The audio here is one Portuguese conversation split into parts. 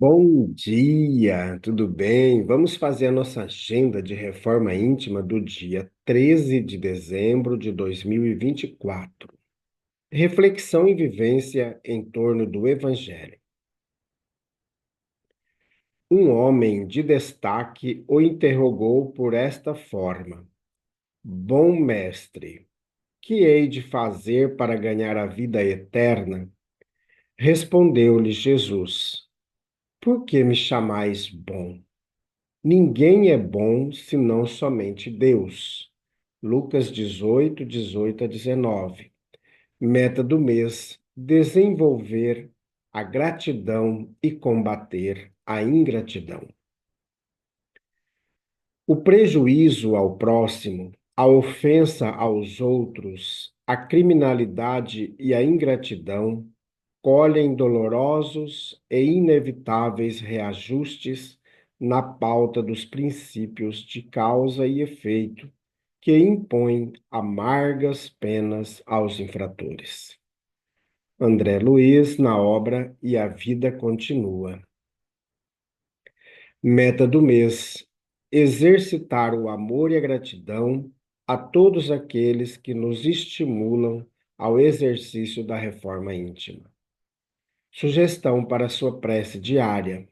Bom dia, tudo bem? Vamos fazer a nossa agenda de reforma íntima do dia 13 de dezembro de 2024. Reflexão e vivência em torno do Evangelho. Um homem de destaque o interrogou por esta forma: Bom mestre, que hei de fazer para ganhar a vida eterna? Respondeu-lhe Jesus: Por que me chamais bom? Ninguém é bom senão somente Deus. Lucas 18, 18 a 19. Meta do mês: desenvolver a gratidão e combater a ingratidão. O prejuízo ao próximo, a ofensa aos outros, a criminalidade e a ingratidão colhem dolorosos e inevitáveis reajustes na pauta dos princípios de causa e efeito que impõem amargas penas aos infratores. André Luiz, na obra E a Vida Continua. Meta do mês: exercitar o amor e a gratidão a todos aqueles que nos estimulam ao exercício da reforma íntima. Sugestão para sua prece diária: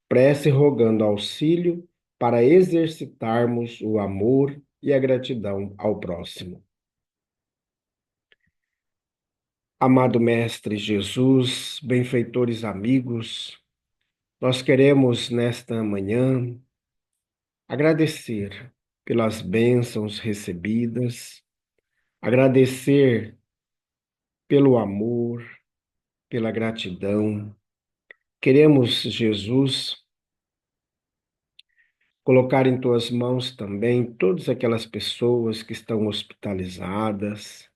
prece rogando auxílio para exercitarmos o amor e a gratidão ao próximo. Amado Mestre Jesus, benfeitores amigos, nós queremos nesta manhã agradecer pelas bênçãos recebidas, agradecer pelo amor, pela gratidão. Queremos, Jesus, colocar em tuas mãos também todas aquelas pessoas que estão hospitalizadas,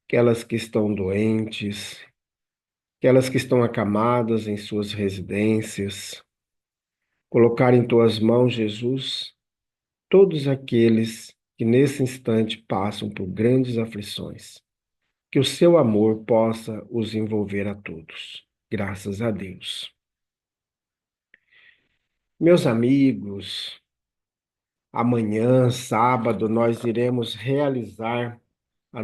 aquelas que estão doentes, aquelas que estão acamadas em suas residências. Colocar em tuas mãos, Jesus, todos aqueles que nesse instante passam por grandes aflições. Que o seu amor possa os envolver a todos. Graças a Deus. Meus amigos, amanhã, sábado, nós iremos realizar a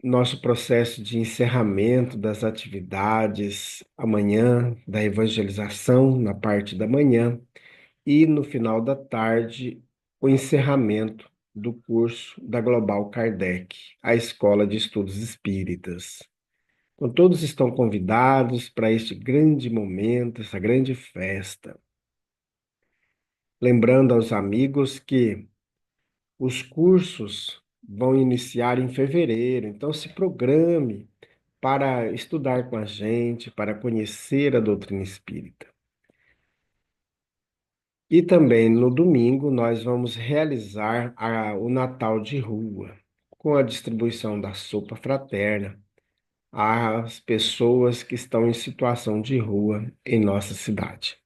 nosso processo de encerramento das atividades amanhã da evangelização na parte da manhã e no final da tarde o encerramento do curso da Global Kardec, a Escola de Estudos Espíritas. Então, todos estão convidados para este grande momento, essa grande festa. Lembrando aos amigos que os cursos vão iniciar em fevereiro, então se programe para estudar com a gente, para conhecer a doutrina espírita. E também no domingo nós vamos realizar o Natal de Rua, com a distribuição da sopa fraterna às pessoas que estão em situação de rua em nossa cidade.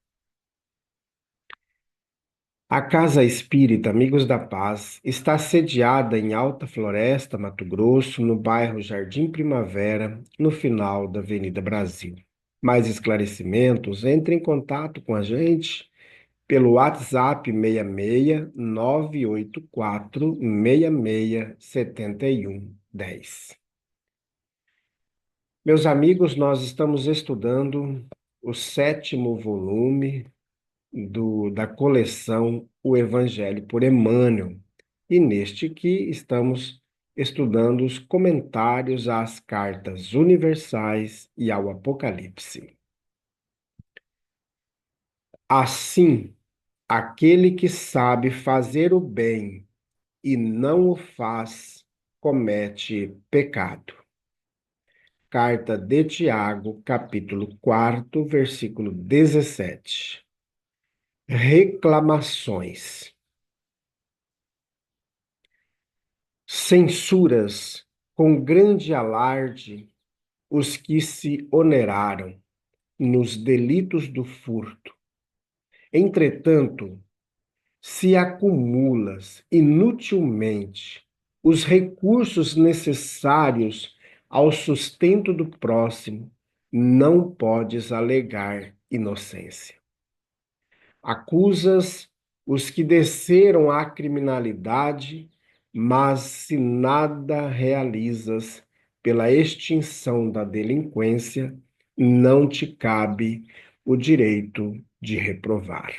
A Casa Espírita Amigos da Paz está sediada em Alta Floresta, Mato Grosso, no bairro Jardim Primavera, no final da Avenida Brasil. Mais esclarecimentos, entre em contato com a gente pelo WhatsApp 66 984 66 7110. Meus amigos, nós estamos estudando o 7º volume da coleção O Evangelho por Emmanuel. E neste aqui estamos estudando os comentários às cartas universais e ao Apocalipse. Assim, aquele que sabe fazer o bem e não o faz, comete pecado. Carta de Tiago, capítulo 4, versículo 17. Reclamações. Censuras com grande alarde os que se oneraram nos delitos do furto. Entretanto, se acumulas inutilmente os recursos necessários ao sustento do próximo, não podes alegar inocência. Acusas os que desceram à criminalidade, mas se nada realizas pela extinção da delinquência, não te cabe o direito de reprovar.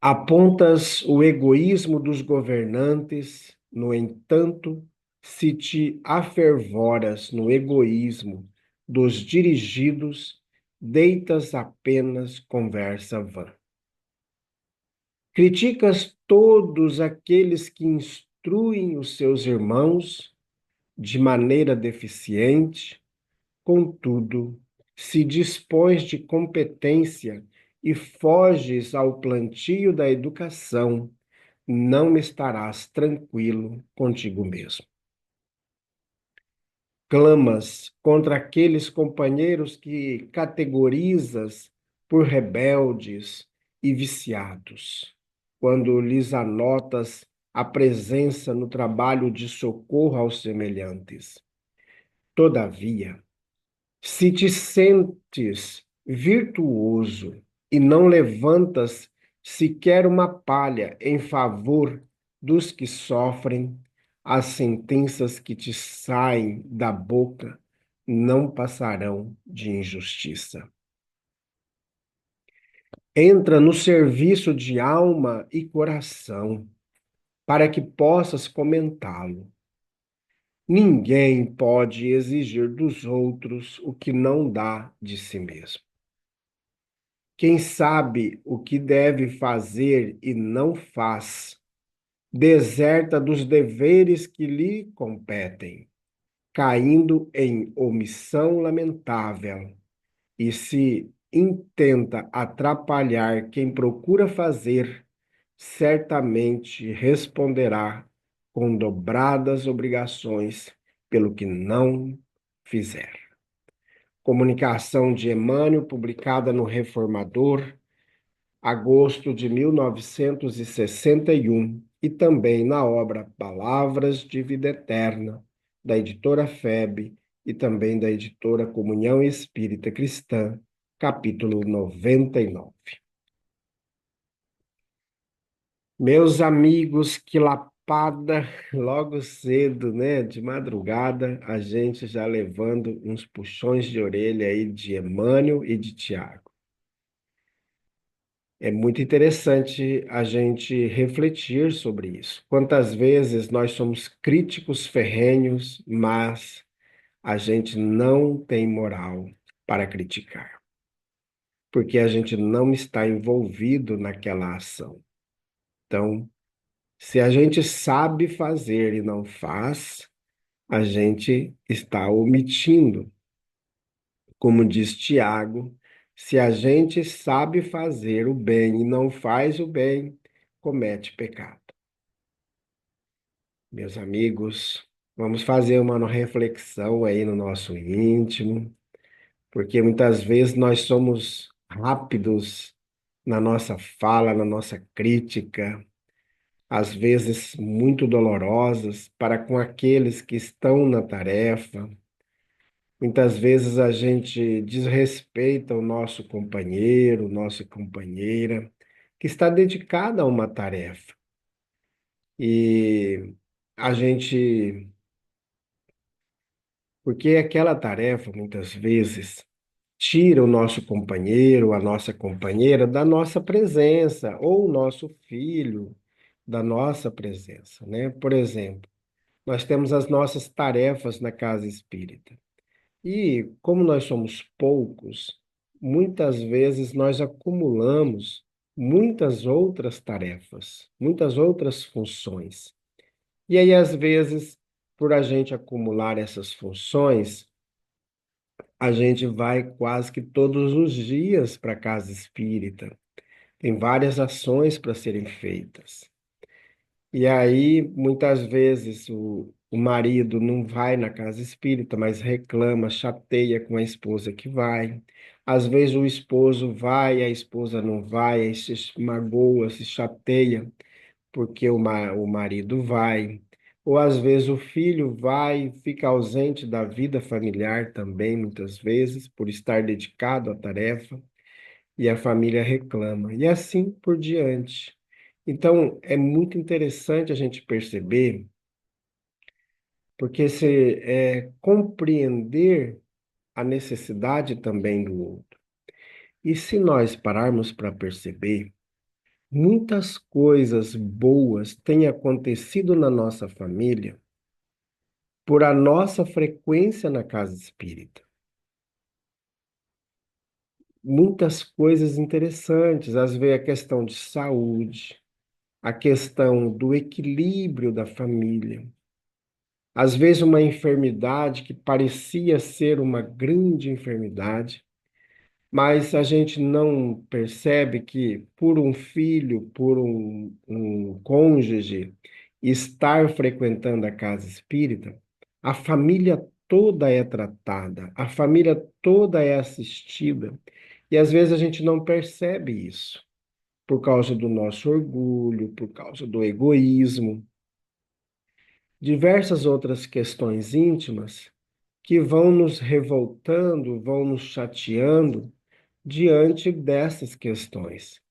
Apontas o egoísmo dos governantes, no entanto, se te afervoras no egoísmo dos dirigidos, deitas apenas conversa vã. Criticas todos aqueles que instruem os seus irmãos de maneira deficiente, contudo, se dispões de competência e foges ao plantio da educação, não estarás tranquilo contigo mesmo. Clamas contra aqueles companheiros que categorizas por rebeldes e viciados, quando lhes anotas a presença no trabalho de socorro aos semelhantes. Todavia, se te sentes virtuoso e não levantas sequer uma palha em favor dos que sofrem, as sentenças que te saem da boca não passarão de injustiça. Entra no serviço de alma e coração, para que possas comentá-lo. Ninguém pode exigir dos outros o que não dá de si mesmo. Quem sabe o que deve fazer e não faz, deserta dos deveres que lhe competem, caindo em omissão lamentável, e se intenta atrapalhar quem procura fazer, certamente responderá com dobradas obrigações pelo que não fizer. Comunicação de Emmanuel, publicada no Reformador, agosto de 1961, e também na obra Palavras de Vida Eterna, da editora FEB e também da editora Comunhão Espírita Cristã, capítulo 99. Meus amigos, que lapada, logo cedo, né, de madrugada, a gente já levando uns puxões de orelha aí de Emmanuel e de Tiago. É muito interessante a gente refletir sobre isso. Quantas vezes nós somos críticos ferrenhos, mas a gente não tem moral para criticar, porque a gente não está envolvido naquela ação. Então, se a gente sabe fazer e não faz, a gente está omitindo. Como diz Tiago, se a gente sabe fazer o bem e não faz o bem, comete pecado. Meus amigos, vamos fazer uma reflexão aí no nosso íntimo, porque muitas vezes nós somos rápidos na nossa fala, na nossa crítica, às vezes muito dolorosas para com aqueles que estão na tarefa. Muitas vezes a gente desrespeita o nosso companheiro, nossa companheira, que está dedicada a uma tarefa. E a gente, porque aquela tarefa, muitas vezes, tira o nosso companheiro, a nossa companheira da nossa presença, ou o nosso filho da nossa presença, né? Por exemplo, nós temos as nossas tarefas na casa espírita. E como nós somos poucos, muitas vezes nós acumulamos muitas outras tarefas, muitas outras funções. E aí, às vezes, por a gente acumular essas funções, a gente vai quase que todos os dias para a casa espírita. Tem várias ações para serem feitas. E aí, muitas vezes, o marido não vai na casa espírita, mas reclama, chateia com a esposa que vai. Às vezes, o esposo vai, a esposa não vai, aí se magoa, se chateia, porque o marido vai. ou às vezes o filho vai, fica ausente da vida familiar também, muitas vezes, por estar dedicado à tarefa, e a família reclama, e assim por diante. Então, é muito interessante a gente perceber, porque se compreender a necessidade também do outro. E se nós pararmos para perceber, muitas coisas boas têm acontecido na nossa família por a nossa frequência na casa espírita. Muitas coisas interessantes, às vezes a questão de saúde, a questão do equilíbrio da família. Às vezes uma enfermidade que parecia ser uma grande enfermidade, mas a gente não percebe que por um filho, por um cônjuge estar frequentando a casa espírita, a família toda é tratada, a família toda é assistida. E às vezes a gente não percebe isso, por causa do nosso orgulho, por causa do egoísmo, diversas outras questões íntimas que vão nos revoltando, vão nos chateando diante dessas questões.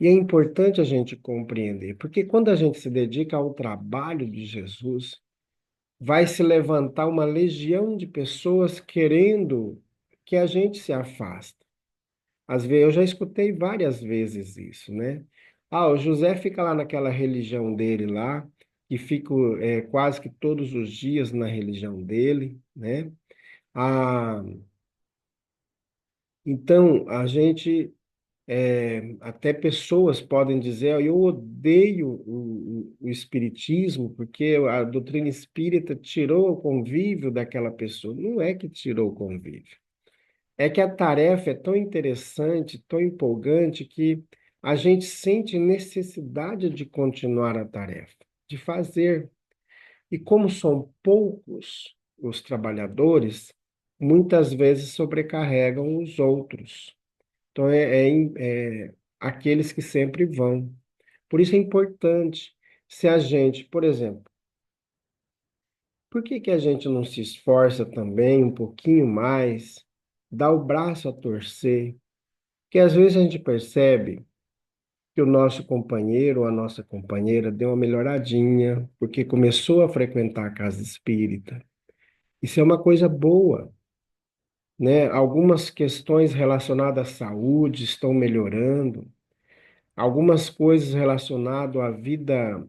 E é importante a gente compreender, porque quando a gente se dedica ao trabalho de Jesus, vai se levantar uma legião de pessoas querendo que a gente se afaste. Às vezes, eu já escutei várias vezes isso, né? Ah, o José fica lá naquela religião dele lá, e fico quase que todos os dias na religião dele, né? Ah, então, a gente até pessoas podem dizer: "Ah, eu odeio o espiritismo porque a doutrina espírita tirou o convívio daquela pessoa." Não é que tirou o convívio. É que a tarefa é tão interessante, tão empolgante, que a gente sente necessidade de continuar a tarefa, de fazer. E como são poucos os trabalhadores, muitas vezes sobrecarregam os outros. Então, aqueles que sempre vão. Por isso é importante, se a gente, por exemplo, por que que a gente não se esforça também um pouquinho mais, dá o braço a torcer? Porque às vezes a gente percebe que o nosso companheiro ou a nossa companheira deu uma melhoradinha, porque começou a frequentar a casa espírita. Isso é uma coisa boa, né? Algumas questões relacionadas à saúde estão melhorando. Algumas coisas relacionadas à vida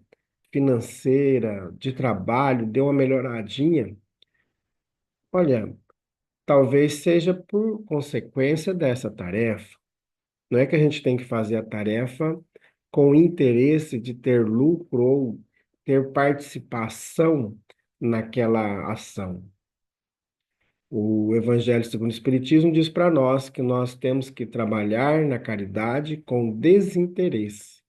financeira, de trabalho, deu uma melhoradinha. Olha, talvez seja por consequência dessa tarefa. Não é que a gente tem que fazer a tarefa com interesse de ter lucro ou ter participação naquela ação. O Evangelho segundo o Espiritismo diz para nós que nós temos que trabalhar na caridade com desinteresse.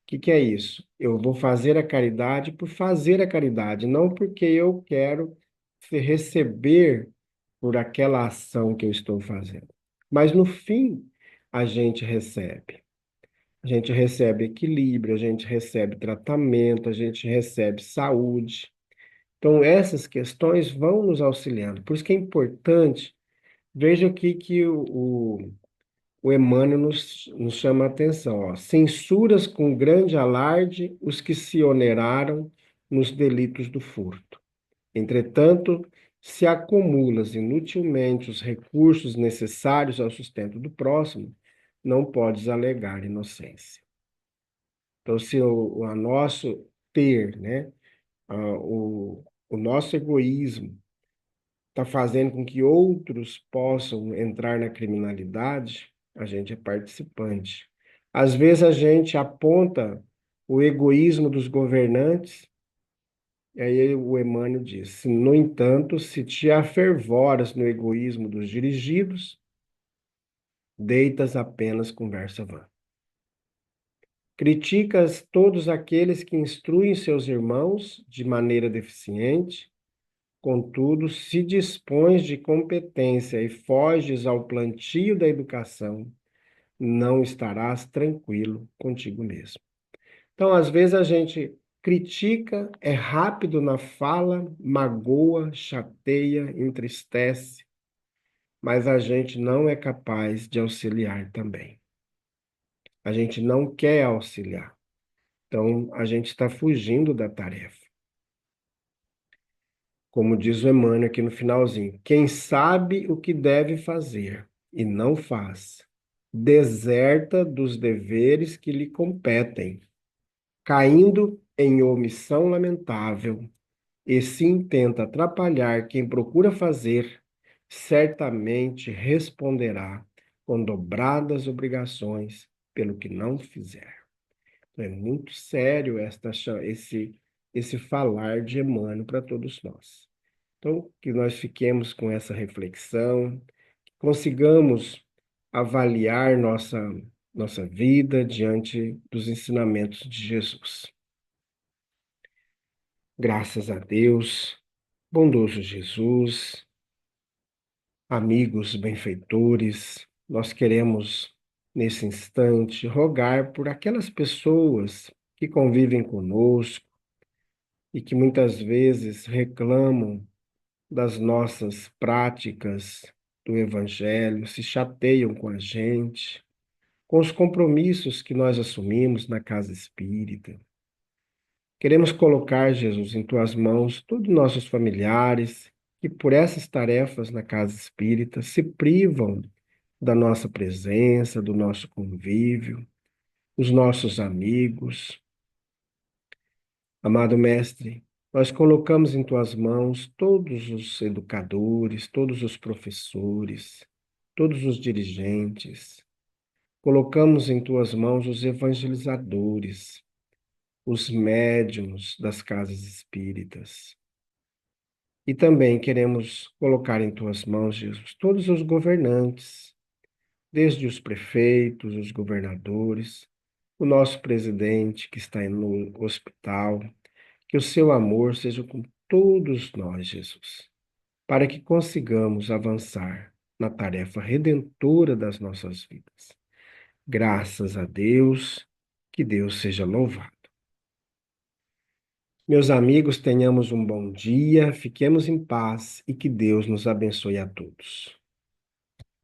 Que é isso? Eu vou fazer a caridade por fazer a caridade, não porque eu quero receber por aquela ação que eu estou fazendo. Mas no fim, a gente recebe. A gente recebe equilíbrio, a gente recebe tratamento, a gente recebe saúde. Então, essas questões vão nos auxiliando. Por isso que é importante, veja aqui que o Emmanuel nos chama a atenção, ó. Censuras com grande alarde os que se oneraram nos delitos do furto. Entretanto, se acumulas inutilmente os recursos necessários ao sustento do próximo, não podes alegar inocência. Então, se a nosso ter, né, o nosso egoísmo está fazendo com que outros possam entrar na criminalidade, a gente é participante. Às vezes a gente aponta o egoísmo dos governantes, e aí o Emmanuel diz: no entanto, se te afervoras no egoísmo dos dirigidos, deitas apenas conversa vã. Criticas todos aqueles que instruem seus irmãos de maneira deficiente. Contudo, se dispões de competência e foges ao plantio da educação, não estarás tranquilo contigo mesmo. Então, às vezes a gente critica, é rápido na fala, magoa, chateia, entristece, mas a gente não é capaz de auxiliar também. A gente não quer auxiliar. Então, a gente está fugindo da tarefa. Como diz o Emmanuel aqui no finalzinho, quem sabe o que deve fazer e não faz, deserta dos deveres que lhe competem, caindo em omissão lamentável, e se intenta atrapalhar quem procura fazer, certamente responderá com dobradas obrigações pelo que não fizer. É muito sério esse falar de Emmanuel para todos nós. Então, que nós fiquemos com essa reflexão, que consigamos avaliar nossa vida diante dos ensinamentos de Jesus. Graças a Deus, bondoso Jesus, amigos benfeitores, nós queremos, nesse instante, rogar por aquelas pessoas que convivem conosco e que muitas vezes reclamam das nossas práticas do Evangelho, se chateiam com a gente, com os compromissos que nós assumimos na casa espírita. Queremos colocar, Jesus, em tuas mãos todos os nossos familiares que, por essas tarefas na casa espírita, se privam da nossa presença, do nosso convívio, os nossos amigos. Amado Mestre, nós colocamos em tuas mãos todos os educadores, todos os professores, todos os dirigentes. Colocamos em tuas mãos os evangelizadores, os médiuns das casas espíritas. E também queremos colocar em tuas mãos, Jesus, todos os governantes, desde os prefeitos, os governadores, o nosso presidente que está no hospital. Que o seu amor seja com todos nós, Jesus, para que consigamos avançar na tarefa redentora das nossas vidas. Graças a Deus, que Deus seja louvado. Meus amigos, tenhamos um bom dia, fiquemos em paz e que Deus nos abençoe a todos.